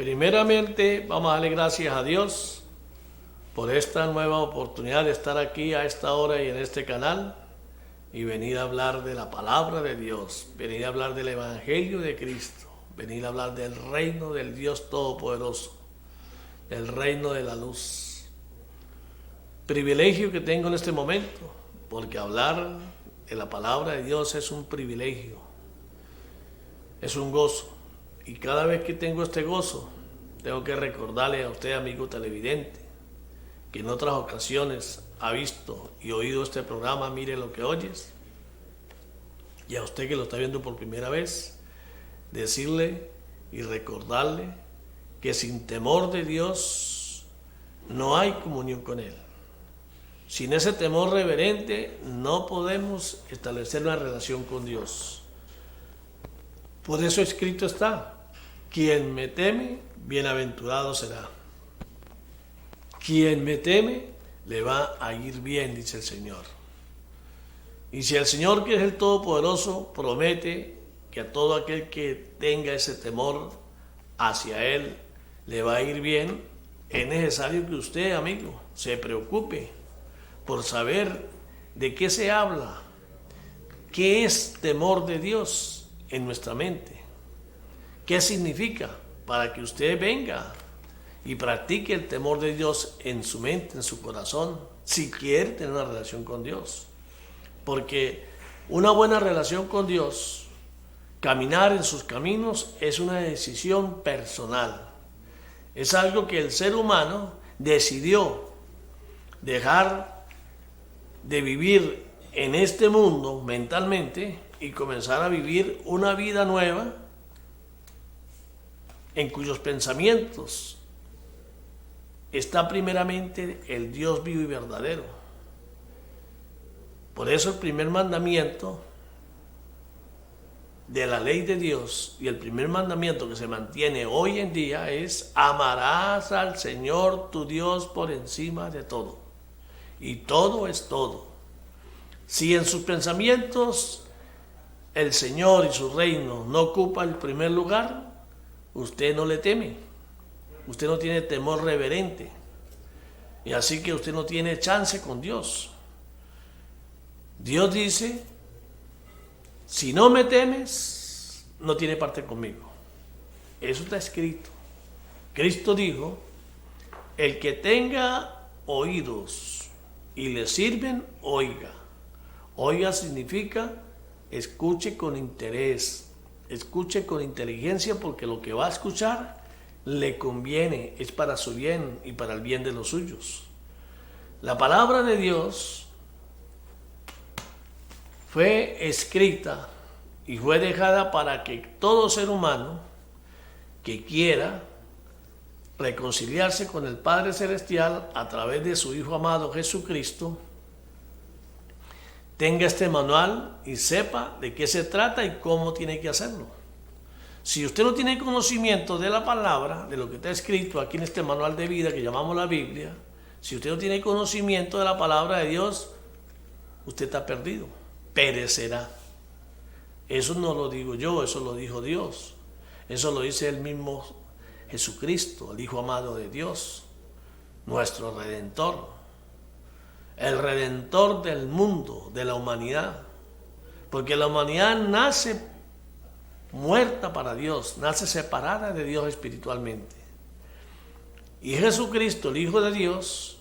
Primeramente, vamos a darle gracias a Dios por esta nueva oportunidad de estar aquí a esta hora y en este canal y venir a hablar de la palabra de Dios, venir a hablar del Evangelio de Cristo, venir a hablar del reino del Dios Todopoderoso, del reino de la luz. Privilegio que tengo en este momento, porque hablar de la palabra de Dios es un privilegio, es un gozo. Y cada vez que tengo este gozo, tengo que recordarle a usted, amigo televidente, que en otras ocasiones ha visto y oído este programa, mire lo que oyes, y a usted que lo está viendo por primera vez, decirle y recordarle que sin temor de Dios no hay comunión con Él. Sin ese temor reverente no podemos establecer una relación con Dios. Por eso escrito está: quien me teme, bienaventurado será. Quien me teme, le va a ir bien, dice el Señor. Y si el Señor, que es el Todopoderoso, promete que a todo aquel que tenga ese temor hacia Él le va a ir bien, es necesario que usted, amigo, se preocupe por saber de qué se habla, qué es temor de Dios en nuestra mente, qué significa, para que usted venga y practique el temor de Dios en su mente, en su corazón, si quiere tener una relación con Dios. Porque una buena relación con Dios, caminar en sus caminos, es una decisión personal. Es algo que el ser humano decidió dejar de vivir en este mundo mentalmente y comenzar a vivir una vida nueva en cuyos pensamientos está primeramente el Dios vivo y verdadero. Por eso el primer mandamiento de la ley de Dios y el primer mandamiento que se mantiene hoy en día es: amarás al Señor tu Dios por encima de todo. Y todo es todo. Si en sus pensamientos el Señor y su reino no ocupa el primer lugar, usted no le teme, usted no tiene temor reverente, y así que usted no tiene chance con Dios. Dios dice: si no me temes, no tiene parte conmigo. Eso está escrito. Cristo dijo: el que tenga oídos y le sirven, oiga. Oiga significa escuche con interés, escuche con inteligencia, porque lo que va a escuchar le conviene, es para su bien y para el bien de los suyos. La palabra de Dios fue escrita y fue dejada para que todo ser humano que quiera reconciliarse con el Padre Celestial a través de su Hijo amado Jesucristo tenga este manual y sepa de qué se trata y cómo tiene que hacerlo. Si usted no tiene conocimiento de la palabra, de lo que está escrito aquí en este manual de vida que llamamos la Biblia, si usted no tiene conocimiento de la palabra de Dios, usted está perdido, perecerá. Eso no lo digo yo, eso lo dijo Dios. Eso lo dice el mismo Jesucristo, el Hijo amado de Dios, nuestro Redentor, el Redentor del mundo, de la humanidad. Porque la humanidad nace muerta para Dios, nace separada de Dios espiritualmente. Y Jesucristo, el Hijo de Dios,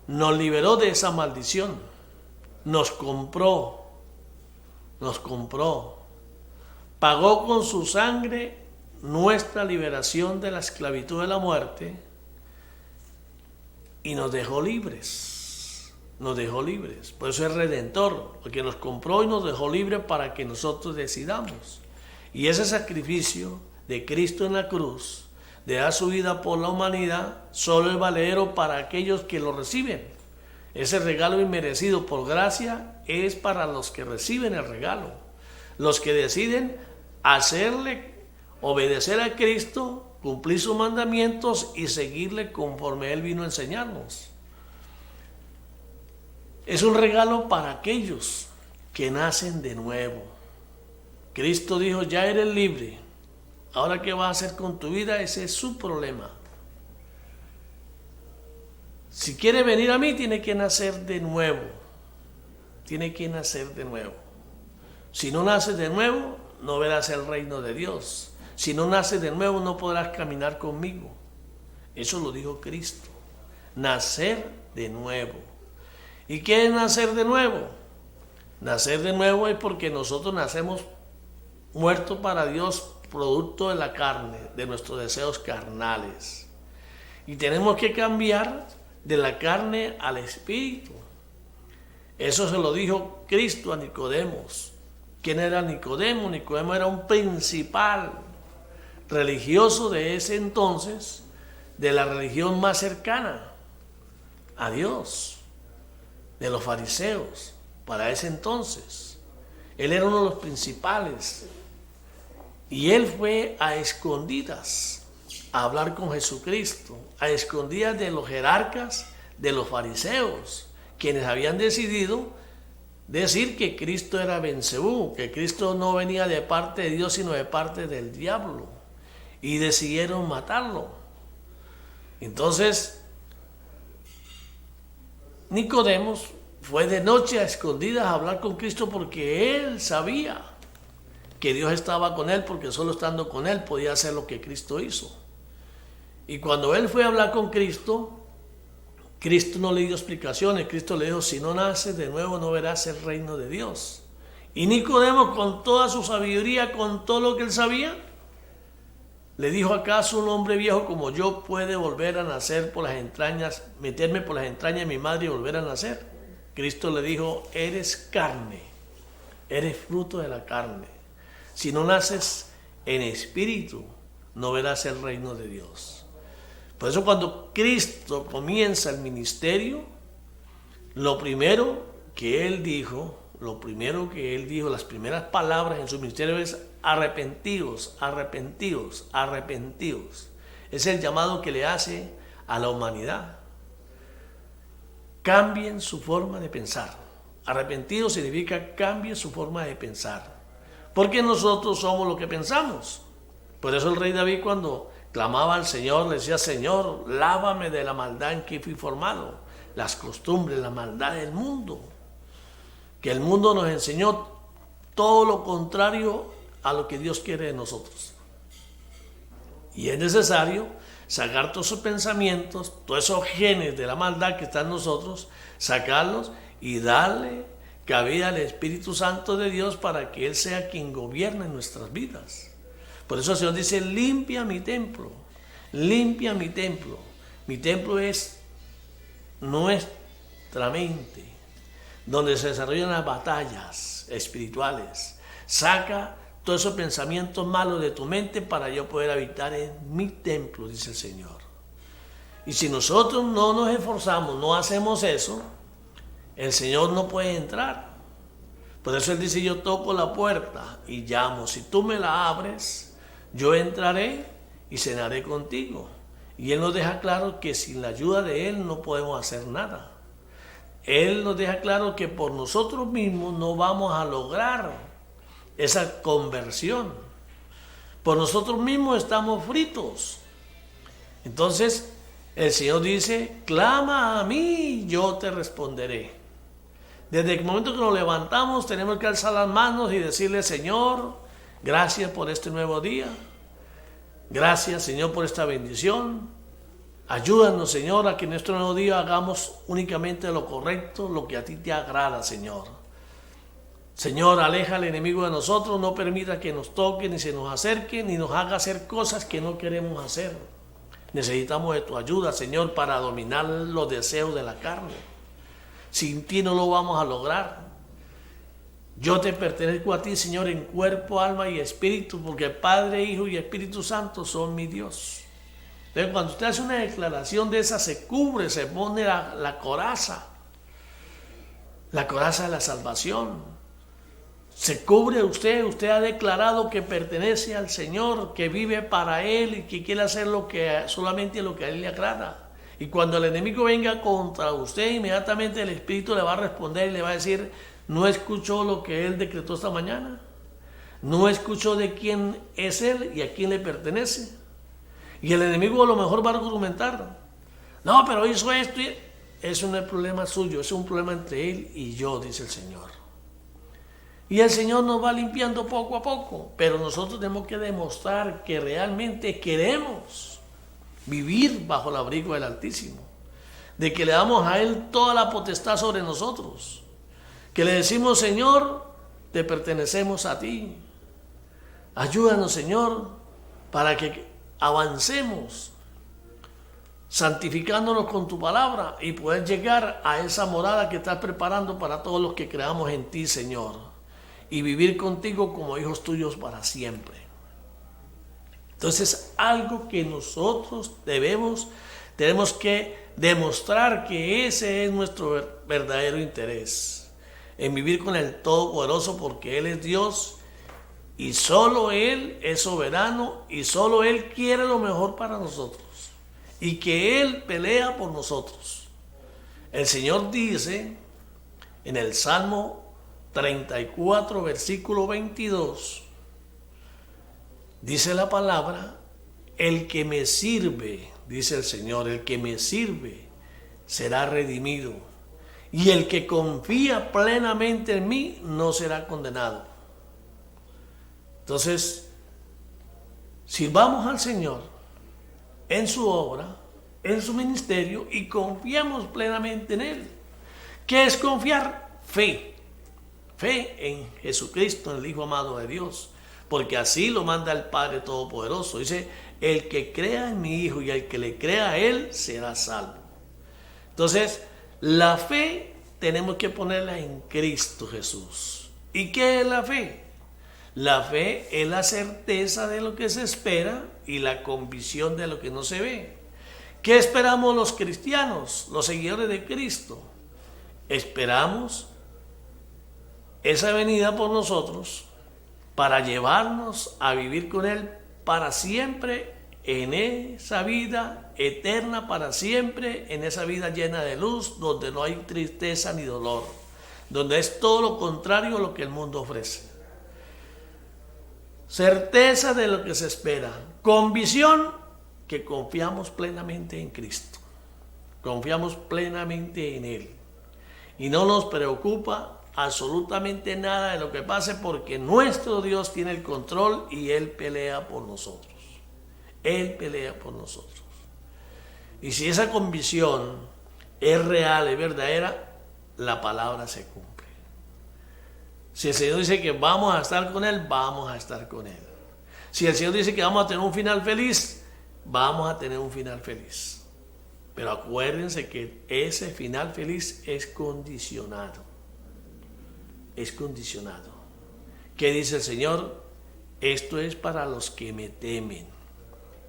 nos liberó de esa maldición, nos compró, pagó con su sangre nuestra liberación de la esclavitud de la muerte y nos dejó libres. Por eso es Redentor, porque nos compró y nos dejó libres para que nosotros decidamos. Y ese sacrificio de Cristo en la cruz, de dar su vida por la humanidad, solo es valedero para aquellos que lo reciben. Ese regalo inmerecido por gracia es para los que reciben el regalo, los que deciden obedecer a Cristo, cumplir sus mandamientos y seguirle conforme Él vino a enseñarnos. Es un regalo para aquellos que nacen de nuevo. Cristo dijo: ya eres libre, Ahora, ¿qué va a hacer con tu vida? Ese es su problema. Si quiere venir a mí, tiene que nacer de nuevo. Tiene que nacer de nuevo. Si no naces de nuevo, no verás el reino de Dios. Si no naces de nuevo, no podrás caminar conmigo. Eso lo dijo Cristo. Nacer de nuevo. ¿Y qué es nacer de nuevo? Nacer de nuevo es porque nosotros nacemos muertos para Dios, producto de la carne, de nuestros deseos carnales. Y tenemos que cambiar de la carne al espíritu. Eso se lo dijo Cristo a Nicodemos. ¿Quién era Nicodemo? Nicodemo era un principal religioso de ese entonces, de la religión más cercana a Dios, de los fariseos, para ese entonces. Él era uno de los principales. Y él fue a escondidas a hablar con Jesucristo, a escondidas de los jerarcas, de los fariseos, quienes habían decidido decir que Cristo era Belcebú, que Cristo no venía de parte de Dios, sino de parte del diablo. Y decidieron matarlo. Entonces, Nicodemos fue de noche a escondidas a hablar con Cristo porque él sabía que Dios estaba con él, porque solo estando con él podía hacer lo que Cristo hizo. Y cuando él fue a hablar con Cristo, Cristo no le dio explicaciones. Cristo le dijo: si no naces de nuevo, no verás el reino de Dios. Y Nicodemo, con toda su sabiduría, con todo lo que él sabía, le dijo: ¿acaso un hombre viejo como yo puede volver a nacer por las entrañas, meterme por las entrañas de mi madre y volver a nacer? Cristo le dijo: eres carne, eres fruto de la carne. Si no naces en espíritu, no verás el reino de Dios. Por eso, cuando Cristo comienza el ministerio, lo primero que Él dijo, las primeras palabras en su ministerio es: arrepentidos, arrepentidos, arrepentidos. Es el llamado que le hace a la humanidad. Cambien su forma de pensar. Arrepentidos significa cambien su forma de pensar. Porque nosotros somos lo que pensamos. Por eso el rey David, cuando clamaba al Señor, le decía: Señor, lávame de la maldad en que fui formado, las costumbres, la maldad del mundo. Que el mundo nos enseñó todo lo contrario a lo que Dios quiere de nosotros. Y es necesario sacar todos esos pensamientos, todos esos genes de la maldad que están en nosotros, sacarlos y darle cabida al Espíritu Santo de Dios para que Él sea quien gobierne nuestras vidas. Por eso el Señor dice: limpia mi templo, limpia mi templo. Mi templo es nuestra mente, donde se desarrollan las batallas espirituales. Saca todos esos pensamientos malos de tu mente para yo poder habitar en mi templo, dice el Señor. Y si nosotros no nos esforzamos, no hacemos eso, el Señor no puede entrar. Por eso Él dice: yo toco la puerta y llamo. Si tú me la abres, yo entraré y cenaré contigo. Y Él nos deja claro que sin la ayuda de Él no podemos hacer nada. Él nos deja claro que por nosotros mismos no vamos a lograr esa conversión. Por nosotros mismos estamos fritos. Entonces el Señor dice: clama a mí, yo te responderé. Desde el momento que nos levantamos tenemos que alzar las manos y decirle: Señor, gracias por este nuevo día. Gracias, Señor, por esta bendición. Ayúdanos, Señor, a que en nuestro nuevo día hagamos únicamente lo correcto, lo que a ti te agrada, Señor. Señor, aleja al enemigo de nosotros, no permita que nos toque, ni se nos acerque, ni nos haga hacer cosas que no queremos hacer. Necesitamos de tu ayuda, Señor, para dominar los deseos de la carne. Sin ti no lo vamos a lograr. Yo te pertenezco a ti, Señor, en cuerpo, alma y espíritu, porque Padre, Hijo y Espíritu Santo son mi Dios. Entonces, cuando usted hace una declaración de esa, se cubre, se pone la coraza de la salvación. Se cubre usted ha declarado que pertenece al Señor, que vive para Él y que quiere hacer solamente lo que a Él le agrada. Y cuando el enemigo venga contra usted, inmediatamente el Espíritu le va a responder y le va a decir: ¿no escuchó lo que Él decretó esta mañana? No escuchó de quién es él y a quién le pertenece. Y el enemigo a lo mejor va a argumentar. No, pero hizo esto. Eso no es problema suyo, es un problema entre él y yo, dice el Señor. Y el Señor nos va limpiando poco a poco. Pero nosotros tenemos que demostrar que realmente queremos vivir bajo el abrigo del Altísimo. De que le damos a Él toda la potestad sobre nosotros. Que le decimos, Señor, te pertenecemos a ti. Ayúdanos, Señor, para que avancemos, santificándonos con tu palabra y poder llegar a esa morada que estás preparando para todos los que creamos en ti, Señor, y vivir contigo como hijos tuyos para siempre. Entonces, algo que nosotros tenemos que demostrar que ese es nuestro verdadero interés, en vivir con el Todopoderoso, porque Él es Dios y solo Él es soberano y solo Él quiere lo mejor para nosotros y que Él pelea por nosotros. El Señor dice en el Salmo 34, versículo 22, dice la palabra, el que me sirve, dice el Señor, el que me sirve será redimido, y el que confía plenamente en mí no será condenado. Entonces, sirvamos al Señor en su obra, en su ministerio, y confiamos plenamente en Él. ¿Qué es confiar? Fe. Fe en Jesucristo, en el Hijo amado de Dios, porque así lo manda el Padre Todopoderoso. Dice, el que crea en mi Hijo y el que le crea a Él será salvo. Entonces, la fe tenemos que ponerla en Cristo Jesús. ¿Y qué es la fe? La fe es la certeza de lo que se espera y la convicción de lo que no se ve. ¿Qué esperamos los cristianos, los seguidores de Cristo? Esperamos esa venida por nosotros para llevarnos a vivir con Él para siempre en esa vida eterna, para siempre en esa vida llena de luz, donde no hay tristeza ni dolor, donde es todo lo contrario a lo que el mundo ofrece. Certeza de lo que se espera, convicción que confiamos plenamente en Cristo, confiamos plenamente en Él y no nos preocupa absolutamente nada de lo que pase, porque nuestro Dios tiene el control y Él pelea por nosotros. Él pelea por nosotros. Y si esa convicción es real, es verdadera, la palabra se cumple. Si el Señor dice que vamos a estar con Él, vamos a estar con Él. Si el Señor dice que vamos a tener un final feliz, vamos a tener un final feliz. Pero acuérdense que ese final feliz es condicionado. Es condicionado. ¿Qué dice el Señor? Esto es para los que me temen.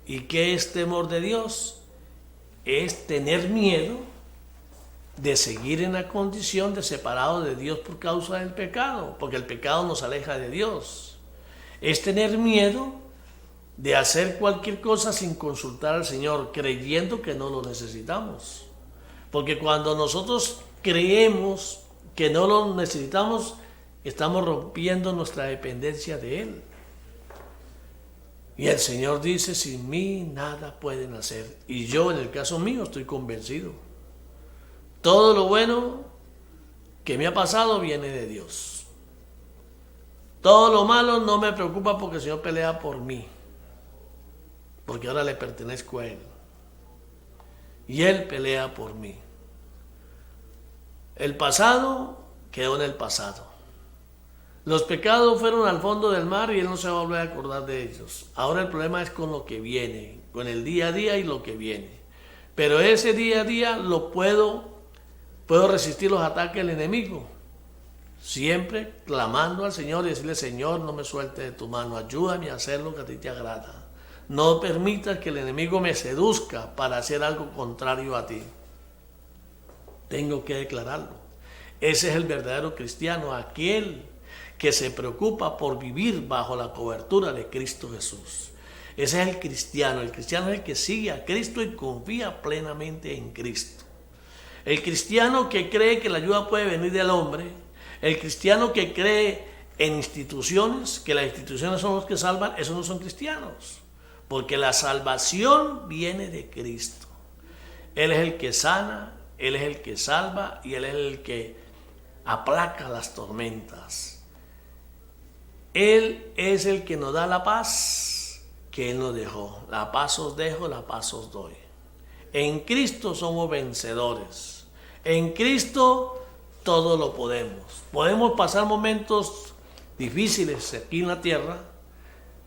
¿Y qué es temor de Dios? Es tener miedo de seguir en la condición de separado de Dios por causa del pecado, porque el pecado nos aleja de Dios. Es tener miedo de hacer cualquier cosa sin consultar al Señor, creyendo que no lo necesitamos. Porque cuando nosotros creemos que no lo necesitamos, estamos rompiendo nuestra dependencia de Él. Y el Señor dice, sin mí nada pueden hacer. Y yo, en el caso mío, estoy convencido. Todo lo bueno que me ha pasado viene de Dios. Todo lo malo no me preocupa, porque el Señor pelea por mí, porque ahora le pertenezco a Él. Y Él pelea por mí. El pasado quedó en el pasado. Los pecados fueron al fondo del mar y Él no se va a volver a acordar de ellos. Ahora el problema es con lo que viene, con el día a día y lo que viene. Pero ese día a día lo puedo resistir los ataques del enemigo. Siempre clamando al Señor y decirle, Señor, no me suelte de tu mano, ayúdame a hacer lo que a ti te agrada. No permitas que el enemigo me seduzca para hacer algo contrario a ti. Tengo que declararlo. Ese es el verdadero cristiano, aquel que se preocupa por vivir bajo la cobertura de Cristo Jesús. Ese es el cristiano. El cristiano es el que sigue a Cristo y confía plenamente en Cristo. El cristiano que cree que la ayuda puede venir del hombre, el cristiano que cree en instituciones, que las instituciones son los que salvan, esos no son cristianos. Porque la salvación viene de Cristo. Él es el que sana, Él es el que salva y Él es el que aplaca las tormentas. Él es el que nos da la paz que Él nos dejó. La paz os dejo, la paz os doy. En Cristo somos vencedores. En Cristo todo lo podemos. Podemos pasar momentos difíciles aquí en la tierra,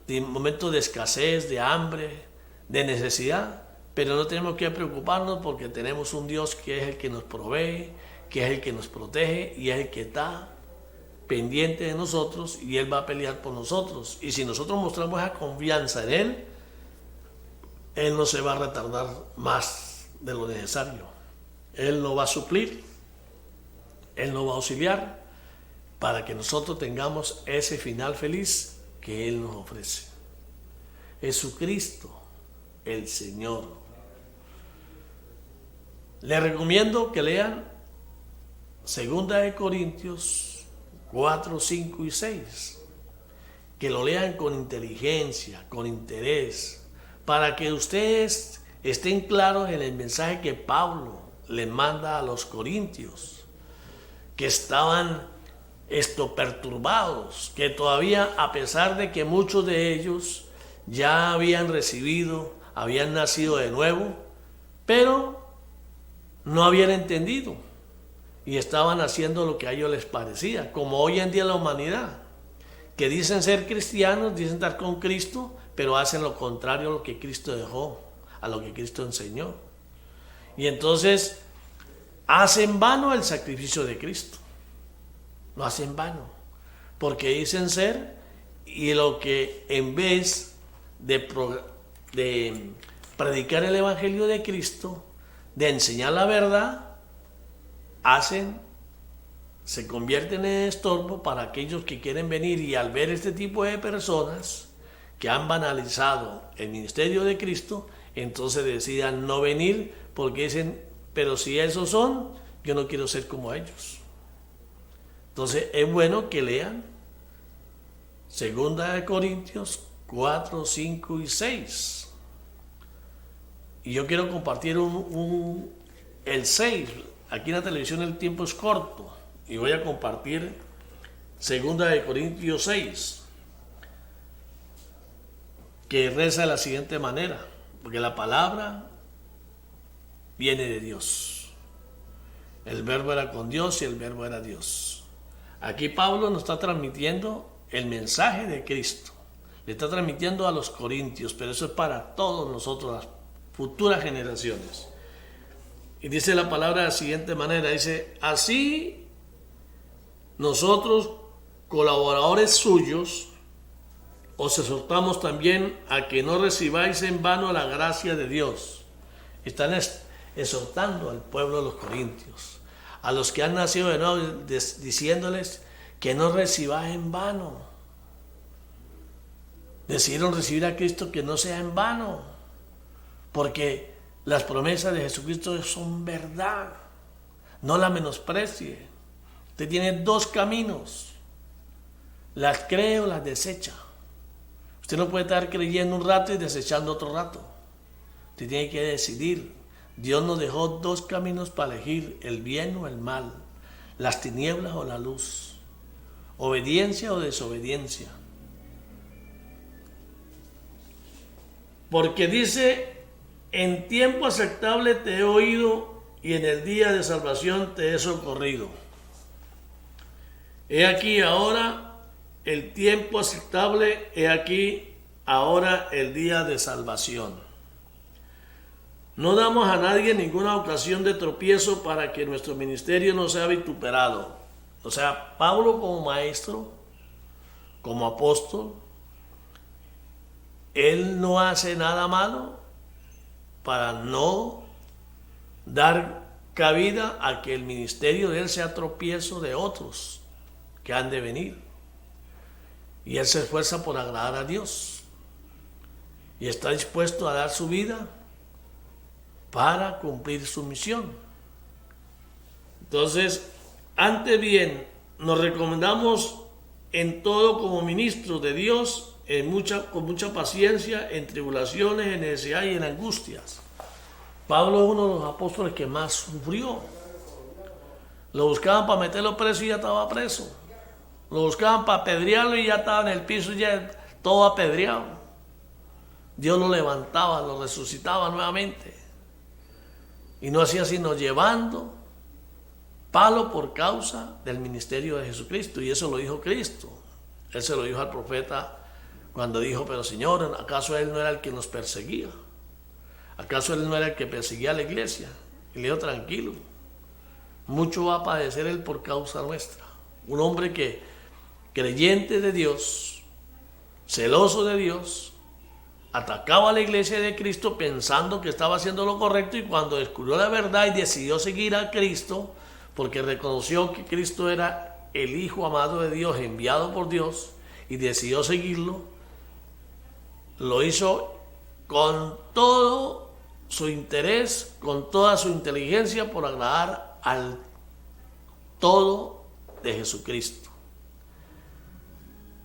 de momentos de escasez, de hambre, de necesidad, pero no tenemos que preocuparnos porque tenemos un Dios que es el que nos provee, que es el que nos protege y es el que está pendiente de nosotros y Él va a pelear por nosotros. Y si nosotros mostramos esa confianza en Él, Él no se va a retardar más de lo necesario. Él nos va a suplir, Él nos va a auxiliar para que nosotros tengamos ese final feliz que Él nos ofrece. Jesucristo, el Señor. Les recomiendo que lean 2 Corintios 4, 5 y 6. Que lo lean con inteligencia, con interés, para que ustedes estén claros en el mensaje que Pablo les manda a los corintios, que estaban perturbados, que todavía, a pesar de que muchos de ellos ya habían recibido, habían nacido de nuevo, pero no habían entendido y estaban haciendo lo que a ellos les parecía, como hoy en día la humanidad, que dicen ser cristianos, dicen estar con Cristo, pero hacen lo contrario a lo que Cristo dejó, a lo que Cristo enseñó. Y entonces hacen vano el sacrificio de Cristo. Lo hacen vano, porque dicen ser, y lo que en vez de predicar el Evangelio de Cristo, de enseñar la verdad, se convierten en estorbo para aquellos que quieren venir, y al ver este tipo de personas que han banalizado el ministerio de Cristo, entonces decidan no venir porque dicen, pero si esos son, yo no quiero ser como ellos. Entonces es bueno que lean 2 Corintios 4, 5 y 6. Y yo quiero compartir el 6. Aquí en la televisión el tiempo es corto. Y voy a compartir 2 Corintios 6. Que reza de la siguiente manera. Porque la palabra viene de Dios. El verbo era con Dios y el verbo era Dios. Aquí Pablo nos está transmitiendo el mensaje de Cristo. Le está transmitiendo a los corintios, pero eso es para todos nosotros, las futuras generaciones. Y dice la palabra de la siguiente manera, dice, así nosotros, colaboradores suyos, os exhortamos también a que no recibáis en vano la gracia de Dios. Están exhortando al pueblo de los corintios, a los que han nacido de nuevo, diciéndoles que no recibáis en vano. Decidieron recibir a Cristo, que no sea en vano, porque las promesas de Jesucristo son verdad. No la menosprecie. Usted tiene dos caminos: las cree o las desecha. Usted no puede estar creyendo un rato y desechando otro rato. Usted tiene que decidir. Dios nos dejó dos caminos para elegir, el bien o el mal, las tinieblas o la luz, obediencia o desobediencia. Porque dice, en tiempo aceptable te he oído y en el día de salvación te he socorrido. He aquí ahora el tiempo aceptable, he aquí ahora el día de salvación. No damos a nadie ninguna ocasión de tropiezo para que nuestro ministerio no sea vituperado. O sea, Pablo como maestro, como apóstol, él no hace nada malo para no dar cabida a que el ministerio de él sea tropiezo de otros que han de venir. Y él se esfuerza por agradar a Dios y está dispuesto a dar su vida para cumplir su misión. Entonces, antes bien, nos recomendamos en todo como ministros de Dios, con mucha paciencia, en tribulaciones, en necesidad y en angustias. Pablo es uno de los apóstoles que más sufrió. Lo buscaban para meterlo preso y ya estaba preso. Lo buscaban para apedrearlo y ya estaba en el piso, ya todo apedreado. Dios lo levantaba, lo resucitaba nuevamente. Y no hacía sino llevando palo por causa del ministerio de Jesucristo. Y eso lo dijo Cristo. Él se lo dijo al profeta cuando dijo: pero Señor, ¿acaso Él no era el que nos perseguía? ¿Acaso Él no era el que perseguía a la iglesia? Y le dijo: tranquilo, mucho va a padecer Él por causa nuestra. Un hombre que, creyente de Dios, celoso de Dios, atacaba a la iglesia de Cristo pensando que estaba haciendo lo correcto, y cuando descubrió la verdad y decidió seguir a Cristo, porque reconoció que Cristo era el Hijo amado de Dios, enviado por Dios, y decidió seguirlo, lo hizo con todo su interés, con toda su inteligencia, por agradar al todo de Jesucristo,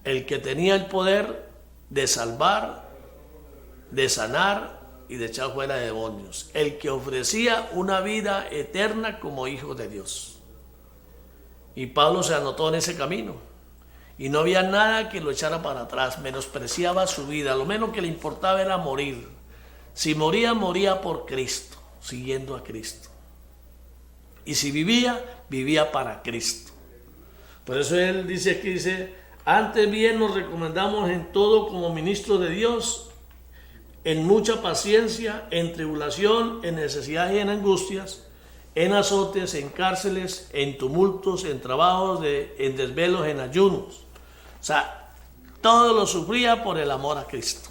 el que tenía el poder de salvar, de sanar y de echar fuera de demonios, el que ofrecía una vida eterna como hijo de Dios. Y Pablo se anotó en ese camino, y no había nada que lo echara para atrás. Menospreciaba su vida, lo menos que le importaba era morir. Si moría, moría por Cristo, siguiendo a Cristo. Y si vivía, vivía para Cristo. Por eso él dice aquí, antes bien nos recomendamos en todo como ministros de Dios, en mucha paciencia, en tribulación, en necesidad y en angustias, en azotes, en cárceles, en tumultos, en trabajos, en desvelos, en ayunos. O sea, todo lo sufría por el amor a Cristo.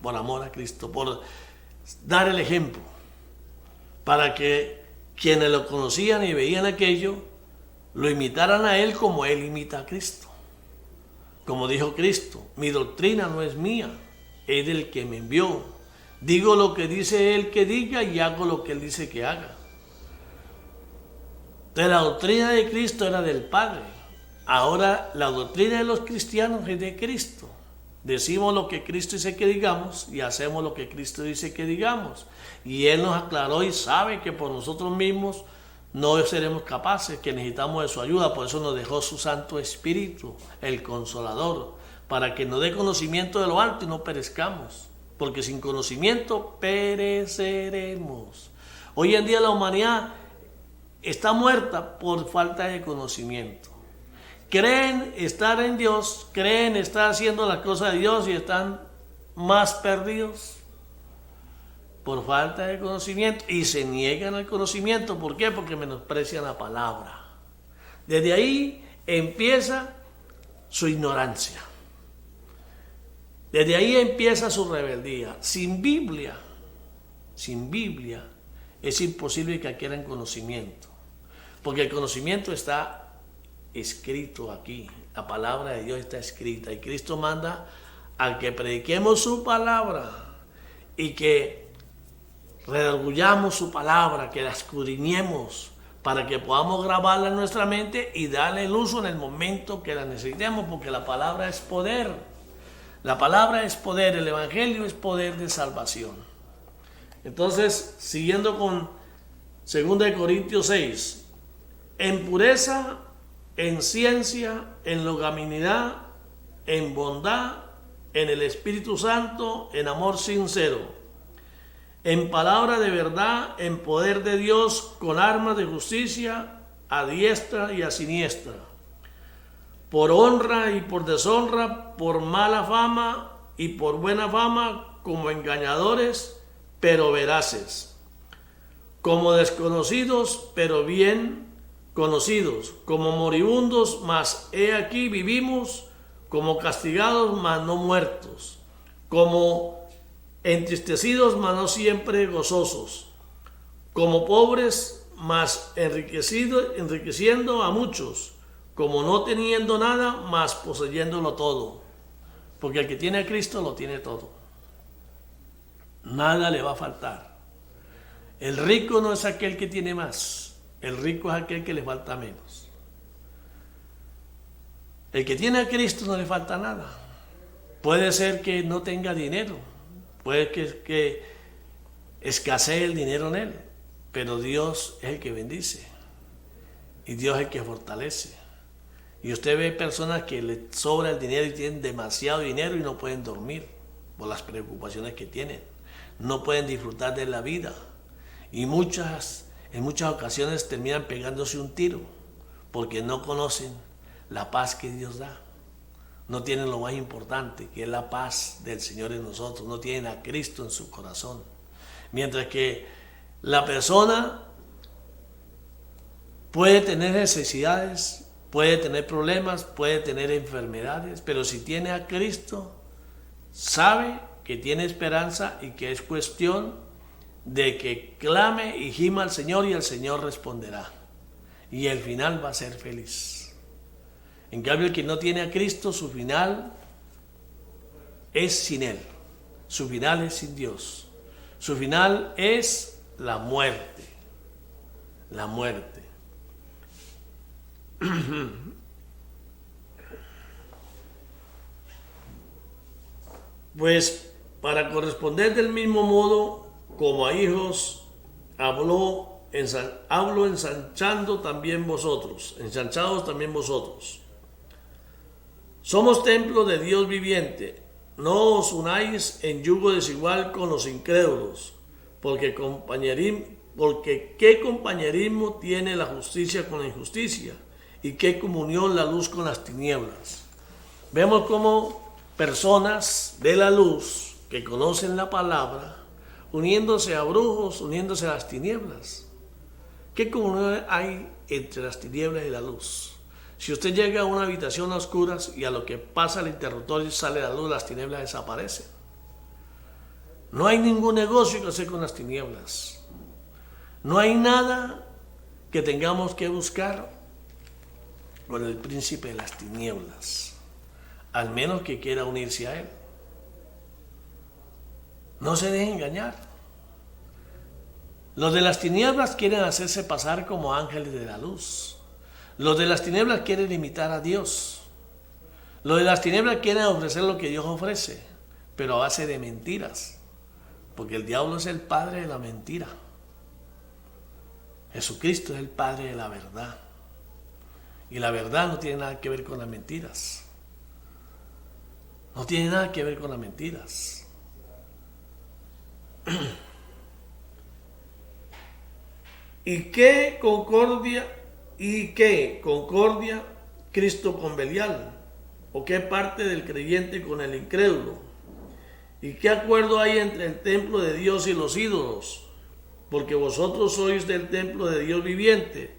Por amor a Cristo, por dar el ejemplo, para que quienes lo conocían y veían aquello, lo imitaran a Él como Él imita a Cristo. Como dijo Cristo: mi doctrina no es mía, es del que me envió. Digo lo que dice Él que diga y hago lo que Él dice que haga. Entonces, la doctrina de Cristo era del Padre. Ahora la doctrina de los cristianos es de Cristo. Decimos lo que Cristo dice que digamos y hacemos lo que Cristo dice que digamos. Y Él nos aclaró y sabe que por nosotros mismos no seremos capaces, que necesitamos de su ayuda. Por eso nos dejó su Santo Espíritu, el Consolador, para que nos dé conocimiento de lo alto y no perezcamos, porque sin conocimiento pereceremos. Hoy en día la humanidad está muerta por falta de conocimiento. Creen estar en Dios, creen estar haciendo las cosas de Dios y están más perdidos por falta de conocimiento, y se niegan al conocimiento. ¿Por qué? Porque menosprecian la palabra. Desde ahí empieza su ignorancia. Desde ahí empieza su rebeldía. Sin Biblia es imposible que adquieran conocimiento, porque el conocimiento está escrito aquí. La palabra de Dios está escrita, y Cristo manda a que prediquemos su palabra y que redarguyamos su palabra, que la escudriñemos, para que podamos grabarla en nuestra mente y darle el uso en el momento que la necesitemos, porque la palabra es poder. La palabra es poder, el evangelio es poder de salvación. Entonces, siguiendo con 2 Corintios 6, en pureza, en ciencia, en longanimidad, en bondad, en el Espíritu Santo, en amor sincero, en palabra de verdad, en poder de Dios, con armas de justicia, a diestra y a siniestra, por honra y por deshonra, por mala fama y por buena fama, como engañadores, pero veraces, como desconocidos, pero bien conocidos, como moribundos, mas he aquí vivimos, como castigados, mas no muertos, como entristecidos, mas no siempre gozosos, como pobres, mas enriqueciendo a muchos, como no teniendo nada, mas poseyéndolo todo. Porque el que tiene a Cristo lo tiene todo. Nada le va a faltar. El rico no es aquel que tiene más. El rico es aquel que le falta menos. El que tiene a Cristo no le falta nada. Puede ser que no tenga dinero, puede que escasee el dinero en él, pero Dios es el que bendice y Dios es el que fortalece. Y usted ve personas que les sobra el dinero y tienen demasiado dinero y no pueden dormir por las preocupaciones que tienen. No pueden disfrutar de la vida. Y en muchas ocasiones terminan pegándose un tiro porque no conocen la paz que Dios da. No tienen lo más importante, que es la paz del Señor en nosotros. No tienen a Cristo en su corazón. Mientras que la persona puede tener necesidades, puede tener problemas, puede tener enfermedades, pero si tiene a Cristo, sabe que tiene esperanza y que es cuestión de que clame y gima al Señor y el Señor responderá. Y el final va a ser feliz. En cambio, el que no tiene a Cristo, su final es sin Él. Su final es sin Dios. Su final es la muerte. La muerte. Pues para corresponder del mismo modo como a hijos, hablo ensanchando también vosotros, ensanchados también vosotros. Somos templo de Dios viviente, no os unáis en yugo desigual con los incrédulos, porque qué compañerismo tiene la justicia con la injusticia, y qué comunión la luz con las tinieblas. Vemos cómo personas de la luz que conocen la palabra, uniéndose a brujos, uniéndose a las tinieblas. ¿Qué comunión hay entre las tinieblas y la luz? Si usted llega a una habitación a oscuras y a lo que pasa el interruptor y sale la luz, las tinieblas desaparecen. No hay ningún negocio que hacer con las tinieblas. No hay nada que tengamos que buscar con el príncipe de las tinieblas, al menos que quiera unirse a él. No se deje engañar. Los de las tinieblas quieren hacerse pasar como ángeles de la luz. Los de las tinieblas quieren imitar a Dios. Los de las tinieblas quieren ofrecer lo que Dios ofrece, pero a base de mentiras, porque el diablo es el padre de la mentira. Jesucristo es el padre de la verdad. Y la verdad no tiene nada que ver con las mentiras. No tiene nada que ver con las mentiras. ¿Y qué concordia Cristo con Belial? ¿O qué parte del creyente con el incrédulo? ¿Y qué acuerdo hay entre el templo de Dios y los ídolos? Porque vosotros sois del templo de Dios viviente,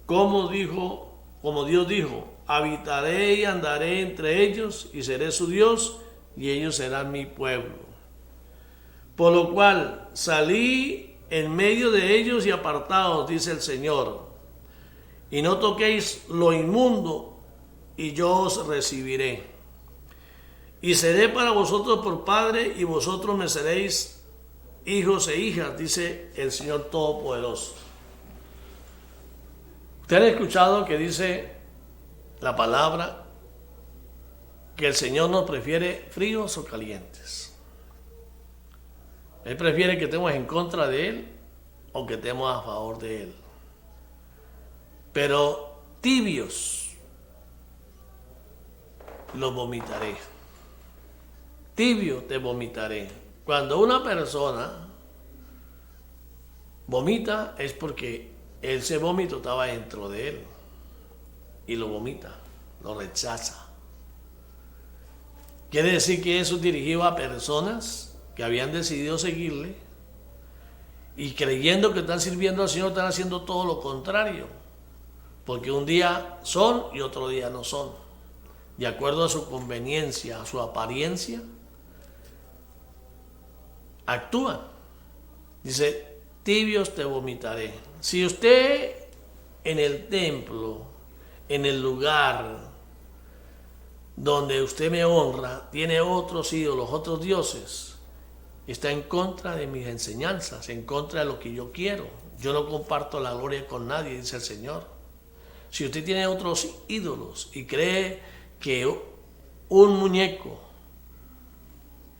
como Dios dijo, habitaré y andaré entre ellos y seré su Dios y ellos serán mi pueblo. Por lo cual salí en medio de ellos y apartaos, dice el Señor, y no toquéis lo inmundo y yo os recibiré. Y seré para vosotros por padre y vosotros me seréis hijos e hijas, dice el Señor Todopoderoso. Ustedes han escuchado que dice la palabra que el Señor nos prefiere fríos o calientes. Él prefiere que estemos en contra de Él o que estemos a favor de Él. Pero tibios los vomitaré. Tibio te vomitaré. Cuando una persona vomita es porque ese vómito estaba dentro de él y lo vomita, lo rechaza. Quiere decir que eso es dirigido a personas que habían decidido seguirle y creyendo que están sirviendo al Señor, están haciendo todo lo contrario, porque un día son y otro día no son, de acuerdo a su conveniencia, a su apariencia, actúan. Dice, tibios te vomitaré. Si usted en el templo, en el lugar donde usted me honra, tiene otros ídolos, otros dioses, está en contra de mis enseñanzas, en contra de lo que yo quiero. Yo no comparto la gloria con nadie, dice el Señor. Si usted tiene otros ídolos y cree que un muñeco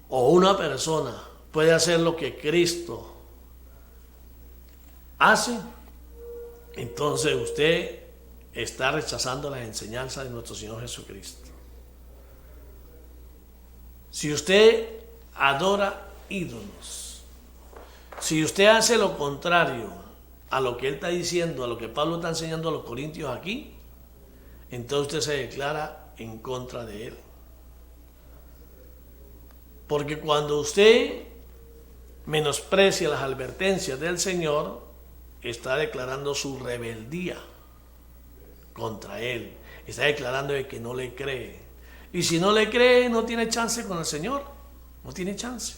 o una persona puede hacer lo que Cristo hace, entonces usted está rechazando las enseñanzas de nuestro Señor Jesucristo. Si usted adora ídolos, si usted hace lo contrario a lo que él está diciendo, a lo que Pablo está enseñando a los corintios aquí, entonces usted se declara en contra de él. Porque cuando usted menosprecia las advertencias del Señor, está declarando su rebeldía contra él. Está declarando de que no le cree. Y si no le cree, no tiene chance con el Señor. No tiene chance.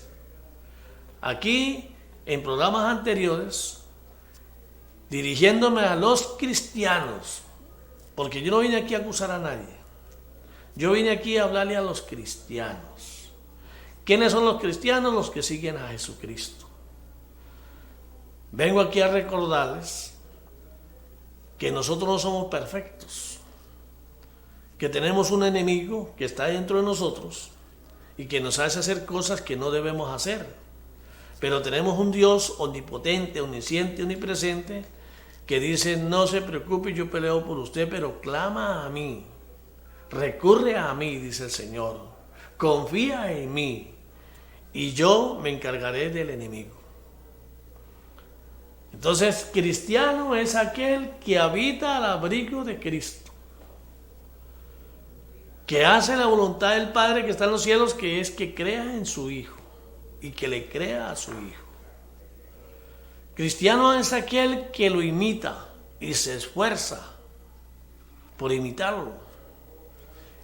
Aquí, en programas anteriores, dirigiéndome a los cristianos, porque yo no vine aquí a acusar a nadie. Yo vine aquí a hablarle a los cristianos. ¿Quiénes son los cristianos? Los que siguen a Jesucristo. Vengo aquí a recordarles que nosotros no somos perfectos, que tenemos un enemigo que está dentro de nosotros y que nos hace hacer cosas que no debemos hacer. Pero tenemos un Dios omnipotente, omnisciente, omnipresente, que dice: no se preocupe, yo peleo por usted, pero clama a mí, recurre a mí, dice el Señor, confía en mí y yo me encargaré del enemigo. Entonces, cristiano es aquel que habita al abrigo de Cristo, que hace la voluntad del Padre que está en los cielos, que es que crea en su Hijo y que le crea a su Hijo. Cristiano es aquel que lo imita y se esfuerza por imitarlo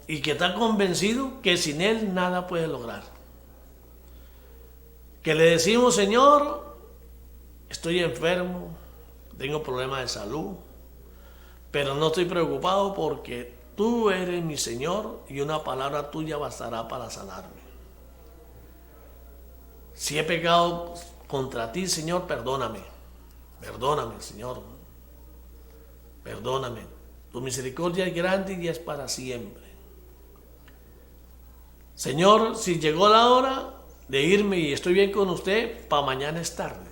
y que está convencido que sin él nada puede lograr. Que le decimos: Señor, estoy enfermo, tengo problemas de salud, pero no estoy preocupado porque tú eres mi Señor y una palabra tuya bastará para sanarme. Si he pecado contra ti, Señor, perdóname. Perdóname, Señor. Perdóname. Tu misericordia es grande y es para siempre. Señor, si llegó la hora de irme y estoy bien con usted, para mañana es tarde.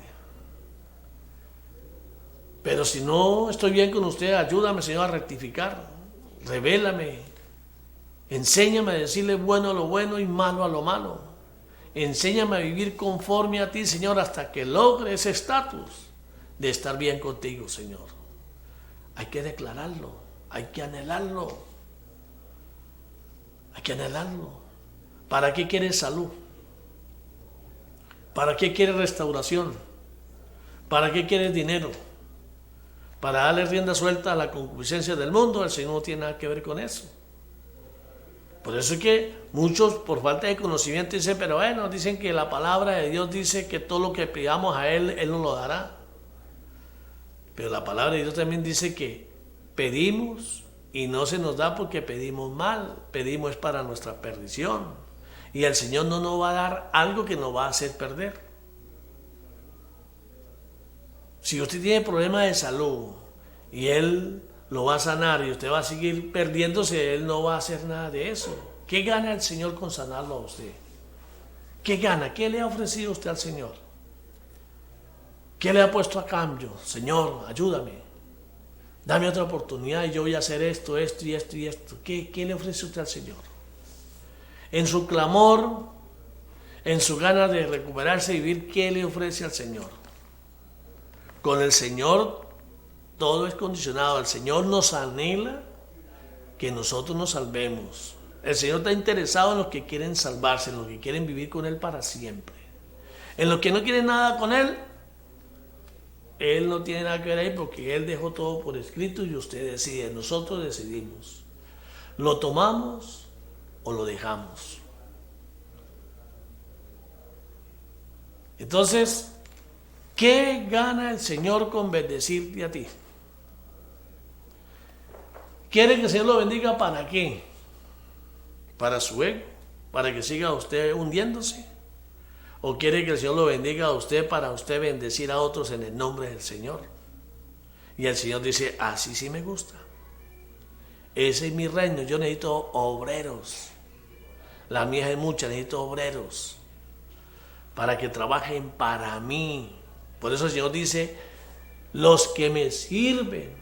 Pero si no estoy bien con usted, ayúdame, Señor, a rectificar. Revélame. Enséñame a decirle bueno a lo bueno y malo a lo malo. Enséñame a vivir conforme a ti, Señor, hasta que logre ese estatus de estar bien contigo, Señor. Hay que declararlo, hay que anhelarlo. Hay que anhelarlo. ¿Para qué quieres salud? ¿Para qué quieres restauración? ¿Para qué quieres dinero? ¿Para darle rienda suelta a la concupiscencia del mundo? El Señor no tiene nada que ver con eso. Por eso es que muchos, por falta de conocimiento, dicen: pero bueno, dicen que la palabra de Dios dice que todo lo que pidamos a Él, Él nos lo dará. Pero la palabra de Dios también dice que pedimos y no se nos da porque pedimos mal. Pedimos es para nuestra perdición. Y el Señor no nos va a dar algo que nos va a hacer perder. Si usted tiene problemas de salud y Él lo va a sanar y usted va a seguir perdiéndose, Él no va a hacer nada de eso. ¿Qué gana el Señor con sanarlo a usted? ¿Qué gana? ¿Qué le ha ofrecido usted al Señor? ¿Qué le ha puesto a cambio? Señor, ayúdame. Dame otra oportunidad y yo voy a hacer esto, esto y esto y esto. ¿Qué le ofrece usted al Señor? En su clamor, en su ganas de recuperarse y vivir, ¿qué le ofrece al Señor? Con el Señor todo es condicionado. El Señor nos anhela que nosotros nos salvemos. El Señor está interesado en los que quieren salvarse, en los que quieren vivir con Él para siempre. En los que no quieren nada con Él, Él no tiene nada que ver ahí porque Él dejó todo por escrito y usted decide. Nosotros decidimos. ¿Lo tomamos o lo dejamos? Entonces, ¿qué gana el Señor con bendecirte a ti? ¿Quiere que el Señor lo bendiga para qué? ¿Para su ego? ¿Para que siga usted hundiéndose? ¿O quiere que el Señor lo bendiga a usted para usted bendecir a otros en el nombre del Señor? Y el Señor dice: así sí me gusta. Ese es mi reino. Yo necesito obreros. La mía es mucha, necesito obreros para que trabajen para mí. Por eso el Señor dice, los que me sirven,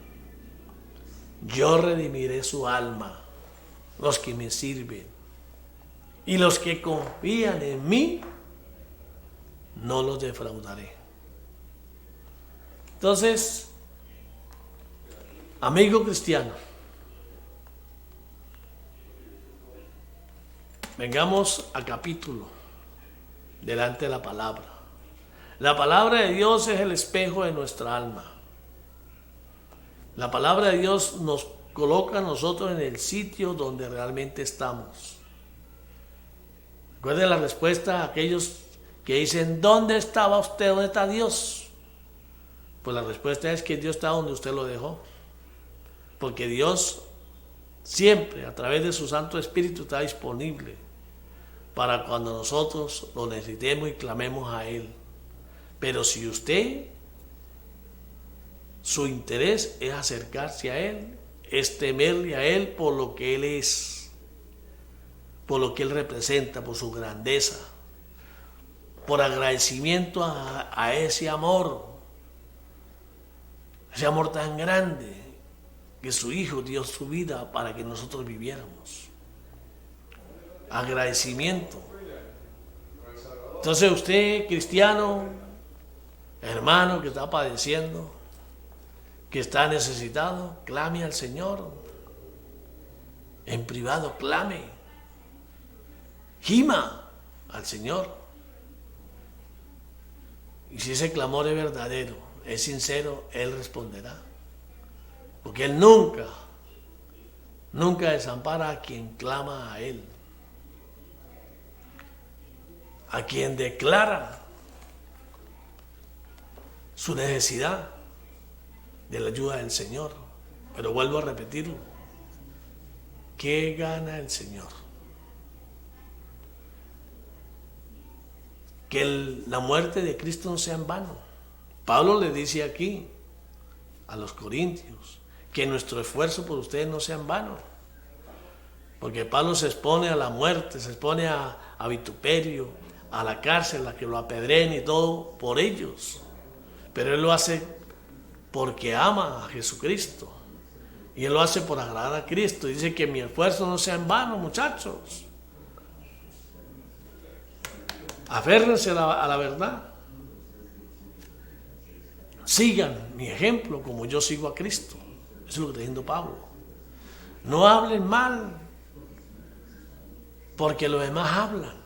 yo redimiré su alma. Los que me sirven. Y los que confían en mí, no los defraudaré. Entonces, amigo cristiano, vengamos al capítulo delante de la palabra. La palabra de Dios es el espejo de nuestra alma. La palabra de Dios nos coloca a nosotros en el sitio donde realmente estamos. Recuerden la respuesta a aquellos que dicen, ¿dónde estaba usted? ¿Dónde está Dios? Pues la respuesta es que Dios está donde usted lo dejó. Porque Dios siempre, a través de su Santo Espíritu, está disponible para cuando nosotros lo necesitemos y clamemos a Él. Pero si usted, su interés es acercarse a Él, es temerle a Él por lo que Él es, por lo que Él representa, por su grandeza, por agradecimiento a ese amor tan grande que su Hijo dio su vida para que nosotros viviéramos. Agradecimiento. Entonces usted, cristiano, hermano que está padeciendo, que está necesitado, clame al Señor. En privado, clame. Gima al Señor. Y si ese clamor es verdadero, es sincero, Él responderá. Porque Él nunca desampara a quien clama a Él. A quien declara su necesidad de la ayuda del Señor. Pero vuelvo a repetirlo. ¿Qué gana el Señor? Que la muerte de Cristo no sea en vano. Pablo le dice aquí a los corintios que nuestro esfuerzo por ustedes no sea en vano. Porque Pablo se expone a la muerte, se expone a vituperio, a la cárcel, a que lo apedreen y todo por ellos. Pero él lo hace porque ama a Jesucristo. Y él lo hace por agradar a Cristo. Dice que mi esfuerzo no sea en vano, muchachos. Aférrense a la verdad. Sigan mi ejemplo como yo sigo a Cristo. Eso es lo que está diciendo Pablo. No hablen mal porque los demás hablan.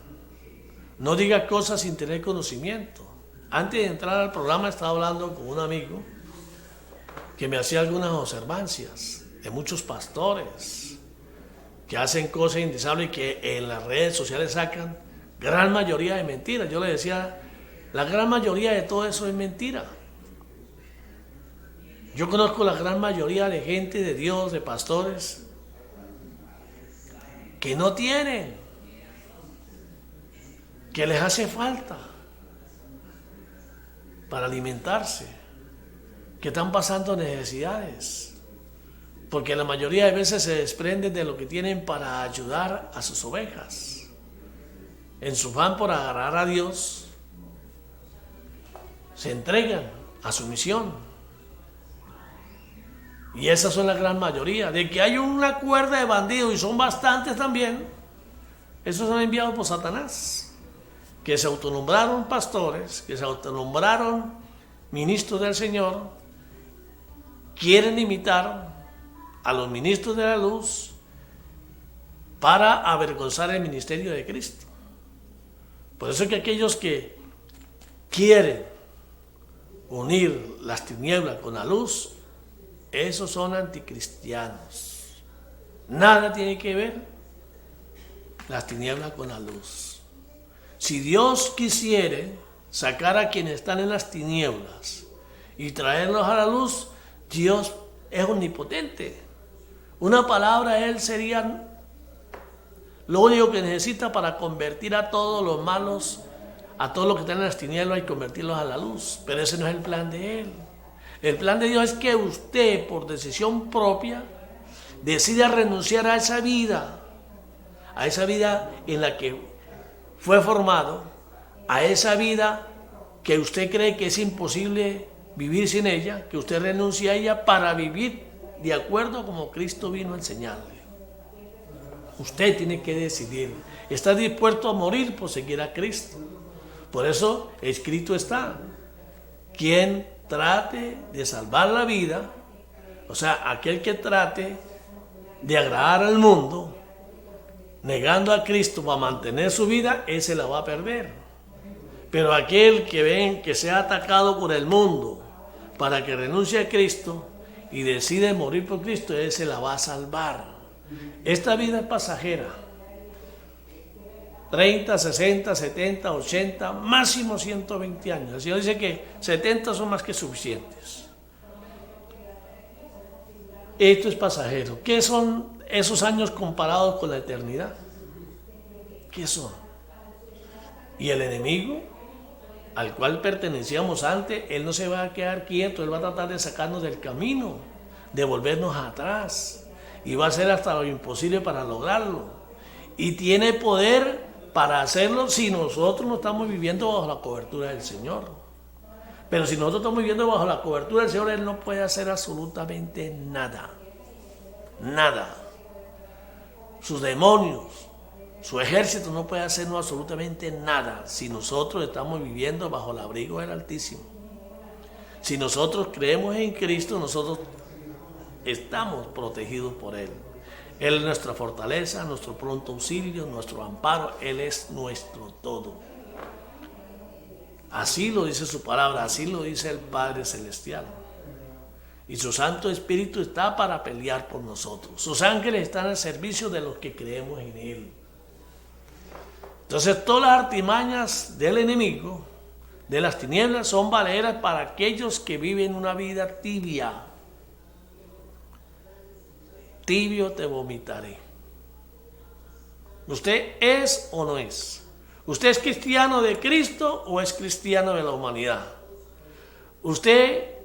No diga cosas sin tener conocimiento. Antes de entrar al programa estaba hablando con un amigo que me hacía algunas observancias de muchos pastores que hacen cosas indeseables y que en las redes sociales sacan gran mayoría de mentiras. Yo le decía, la gran mayoría de todo eso es mentira. Yo conozco la gran mayoría de gente de Dios, de pastores, que no tienen, que les hace falta para alimentarse, que están pasando necesidades, porque la mayoría de veces se desprenden de lo que tienen para ayudar a sus ovejas. En su afán por agarrar a Dios, se entregan a su misión. Y esas son la gran mayoría. De que hay una cuerda de bandidos, y son bastantes también, esos son enviados por Satanás, que se autonombraron pastores, que se autonombraron ministros del Señor, quieren imitar a los ministros de la luz para avergonzar el ministerio de Cristo. Por eso es que aquellos que quieren unir las tinieblas con la luz, esos son anticristianos. Nada tiene que ver las tinieblas con la luz. Si Dios quisiere sacar a quienes están en las tinieblas y traerlos a la luz, Dios es omnipotente. Una palabra de Él sería lo único que necesita para convertir a todos los malos, a todos los que están en las tinieblas y convertirlos a la luz. Pero ese no es el plan de Él. El plan de Dios es que usted, por decisión propia, decida renunciar a esa vida en la que fue formado, a esa vida que usted cree que es imposible vivir sin ella, que usted renuncie a ella para vivir de acuerdo como Cristo vino a enseñarle. Usted tiene que decidir, ¿está dispuesto a morir por seguir a Cristo? Por eso escrito está, quien trate de salvar la vida, o sea, aquel que trate de agradar al mundo, negando a Cristo para mantener su vida, ese la va a perder. Pero aquel que ven que sea atacado por el mundo para que renuncie a Cristo y decide morir por Cristo, ese la va a salvar. Esta vida es pasajera. 30, 60, 70, 80, máximo 120 años. El Señor dice que 70 son más que suficientes. Esto es pasajero. ¿Qué son esos años comparados con la eternidad? ¿Qué son? Y el enemigo, al cual pertenecíamos antes, él no se va a quedar quieto, él va a tratar de sacarnos del camino, de volvernos atrás, y va a hacer hasta lo imposible para lograrlo. Y tiene poder para hacerlo si nosotros no estamos viviendo bajo la cobertura del Señor. Pero si nosotros estamos viviendo bajo la cobertura del Señor, Él no puede hacer absolutamente nada. Nada. Sus demonios, su ejército no puede hacernos absolutamente nada si nosotros estamos viviendo bajo el abrigo del Altísimo. Si nosotros creemos en Cristo, nosotros estamos protegidos por Él. Él es nuestra fortaleza, nuestro pronto auxilio, nuestro amparo. Él es nuestro todo. Así lo dice su palabra, así lo dice el Padre Celestial. Y su Santo Espíritu está para pelear por nosotros. Sus ángeles están al servicio de los que creemos en Él. Entonces todas las artimañas del enemigo, de las tinieblas, son valeras para aquellos que viven una vida tibia. Tibio te vomitaré. ¿Usted es o no es? ¿Usted es cristiano de Cristo o es cristiano de la humanidad? ¿Usted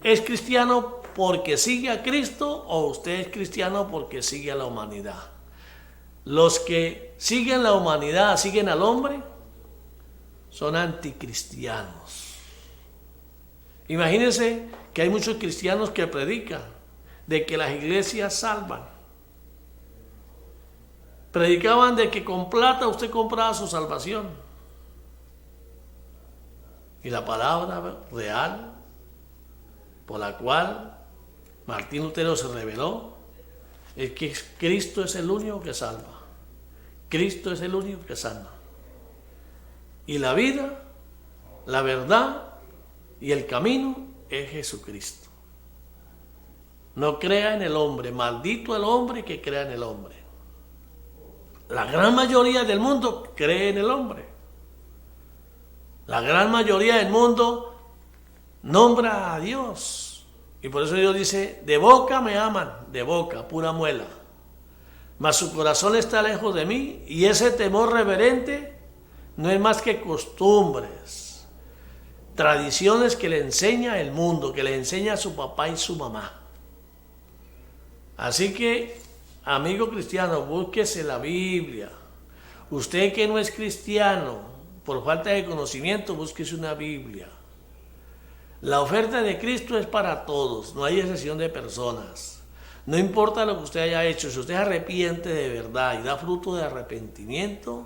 es cristiano porque sigue a Cristo o usted es cristiano porque sigue a la humanidad? Los que siguen la humanidad, siguen al hombre, son anticristianos. Imagínense que hay muchos cristianos que predican de que las iglesias salvan. Predicaban de que con plata usted compraba su salvación. Y la palabra real por la cual Martín Lutero se reveló es que Cristo es el único que salva. Cristo es el único que sana. Y la vida, la verdad y el camino es Jesucristo. No crea en el hombre, maldito el hombre que crea en el hombre. La gran mayoría del mundo cree en el hombre. La gran mayoría del mundo nombra a Dios. Y por eso Dios dice, de boca me aman, de boca, pura muela. Mas su corazón está lejos de mí y ese temor reverente no es más que costumbres, tradiciones que le enseña el mundo, que le enseña a su papá y su mamá. Así que, amigo cristiano, búsquese la Biblia. Usted que no es cristiano, por falta de conocimiento, búsquese una Biblia. La oferta de Cristo es para todos, no hay excepción de personas. No importa lo que usted haya hecho, si usted se arrepiente de verdad y da fruto de arrepentimiento,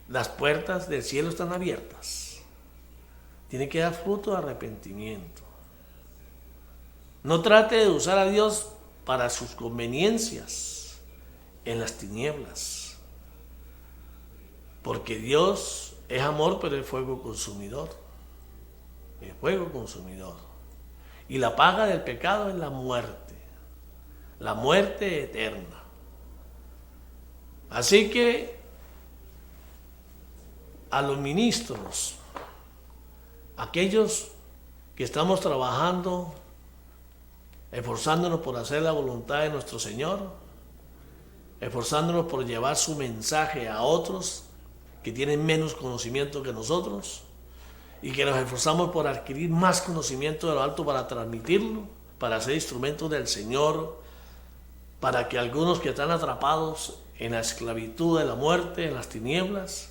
las puertas del cielo están abiertas. Tiene que dar fruto de arrepentimiento. No trate de usar a Dios para sus conveniencias en las tinieblas. Porque Dios es amor, pero es fuego consumidor. Es fuego consumidor. Y la paga del pecado es la muerte eterna. Así que a los ministros, aquellos que estamos trabajando, esforzándonos por hacer la voluntad de nuestro Señor, esforzándonos por llevar su mensaje a otros que tienen menos conocimiento que nosotros y que nos esforzamos por adquirir más conocimiento de lo alto para transmitirlo, para ser instrumentos del Señor para que algunos que están atrapados en la esclavitud de la muerte, en las tinieblas,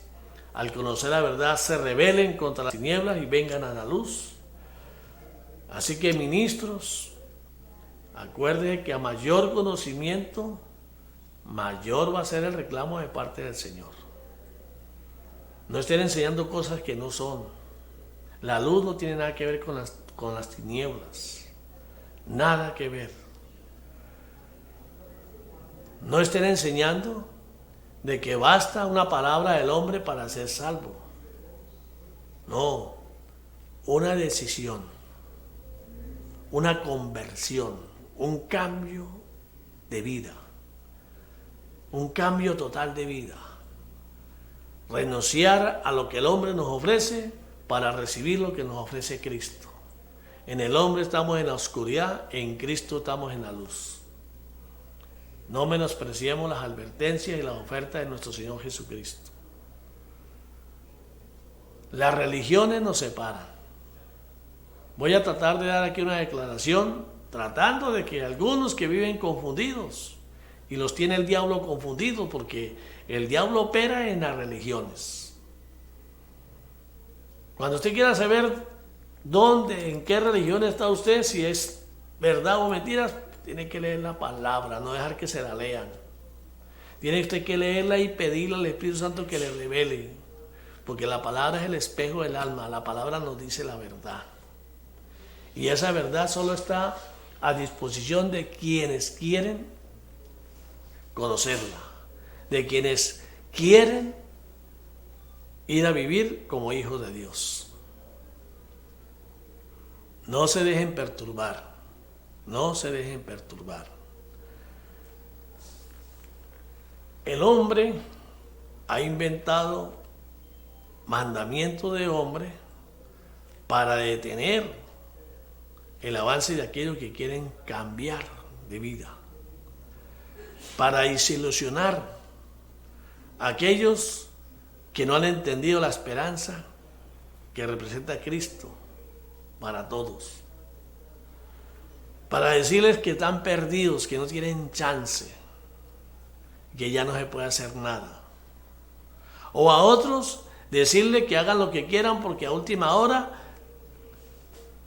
al conocer la verdad se rebelen contra las tinieblas y vengan a la luz. Así que, ministros, acuérdense que a mayor conocimiento, mayor va a ser el reclamo de parte del Señor. No estén enseñando cosas que no son. La luz no tiene nada que ver con las tinieblas. Nada que ver. No estén enseñando de que basta una palabra del hombre para ser salvo. No, una decisión, una conversión, un cambio de vida, un cambio total de vida. Renunciar a lo que el hombre nos ofrece para recibir lo que nos ofrece Cristo. En el hombre estamos en la oscuridad, en Cristo estamos en la luz. No menospreciemos las advertencias y las ofertas de nuestro Señor Jesucristo. Las religiones nos separan. Voy a tratar de dar aquí una declaración, tratando de que algunos que viven confundidos, y los tiene el diablo confundidos, porque el diablo opera en las religiones. Cuando usted quiera saber dónde, en qué religión está usted, si es verdad o mentiras, tiene que leer la palabra, no dejar que se la lean. Tiene usted que leerla y pedirle al Espíritu Santo que le revele, porque la palabra es el espejo del alma, la palabra nos dice la verdad. Y esa verdad solo está a disposición de quienes quieren conocerla, de quienes quieren ir a vivir como hijos de Dios. No se dejen perturbar. No se dejen perturbar. El hombre ha inventado mandamientos de hombre para detener el avance de aquellos que quieren cambiar de vida, para desilusionar a aquellos que no han entendido la esperanza que representa Cristo para todos. Para decirles que están perdidos, que no tienen chance, que ya no se puede hacer nada. O a otros decirles que hagan lo que quieran porque a última hora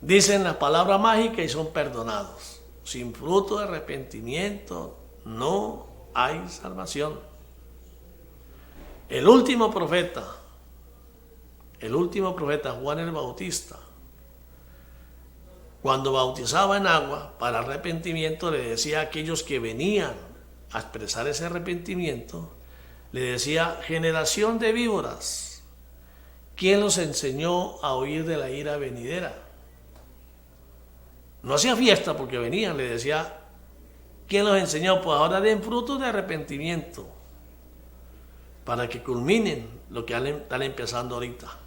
dicen la palabra mágica y son perdonados. Sin fruto de arrepentimiento no hay salvación. El último profeta Juan el Bautista, cuando bautizaba en agua para arrepentimiento, le decía a aquellos que venían a expresar ese arrepentimiento, le decía: generación de víboras, ¿quién los enseñó a huir de la ira venidera? No hacía fiesta porque venían, le decía: ¿quién los enseñó? Pues ahora den frutos de arrepentimiento para que culminen lo que están empezando ahorita.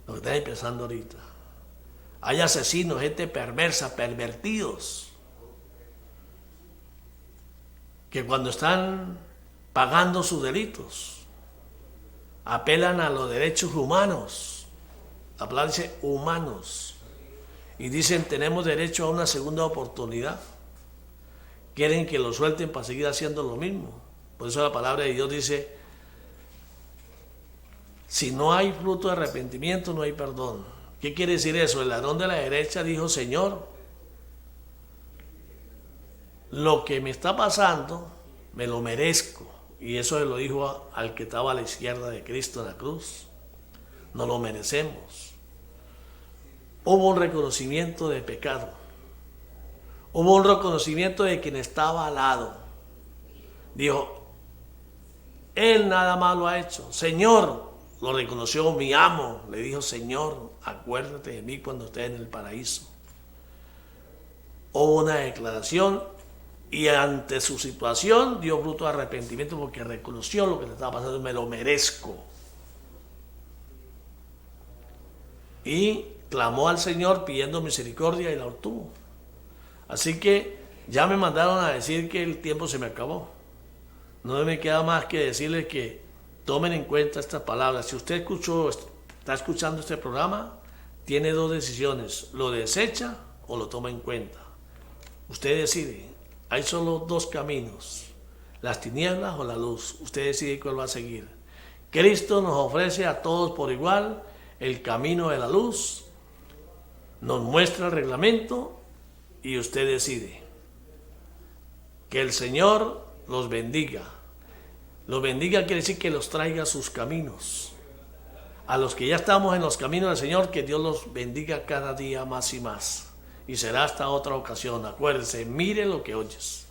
Lo que están empezando ahorita. Hay asesinos, gente perversa, pervertidos, que cuando están pagando sus delitos, apelan a los derechos humanos. La palabra dice humanos. Y dicen: tenemos derecho a una segunda oportunidad. Quieren que lo suelten para seguir haciendo lo mismo. Por eso la palabra de Dios dice: si no hay fruto de arrepentimiento, no hay perdón. ¿Qué quiere decir eso? El ladrón de la derecha dijo: Señor, lo que me está pasando me lo merezco. Y eso se lo dijo al que estaba a la izquierda de Cristo en la cruz. No lo merecemos. Hubo un reconocimiento de pecado. Hubo un reconocimiento de quien estaba al lado. Dijo: él nada malo ha hecho. Señor, lo reconoció mi amo. Le dijo: Señor, acuérdate de mí cuando estés en el paraíso. Hubo una declaración y ante su situación dio fruto de arrepentimiento porque reconoció lo que le estaba pasando. Me lo merezco. Y clamó al Señor pidiendo misericordia y la obtuvo. Así que ya me mandaron a decir que el tiempo se me acabó. No me queda más que decirles que tomen en cuenta estas palabras. Si usted está escuchando este programa, tiene dos decisiones: lo desecha o lo toma en cuenta. Usted decide. Hay solo dos caminos, las tinieblas o la luz. Usted decide cuál va a seguir. Cristo nos ofrece a todos por igual el camino de la luz, nos muestra el reglamento y usted decide. Que el Señor los bendiga. Los bendiga quiere decir que los traiga a sus caminos. A los que ya estamos en los caminos del Señor, que Dios los bendiga cada día más y más. Y será hasta otra ocasión. Acuérdese, mire lo que oyes.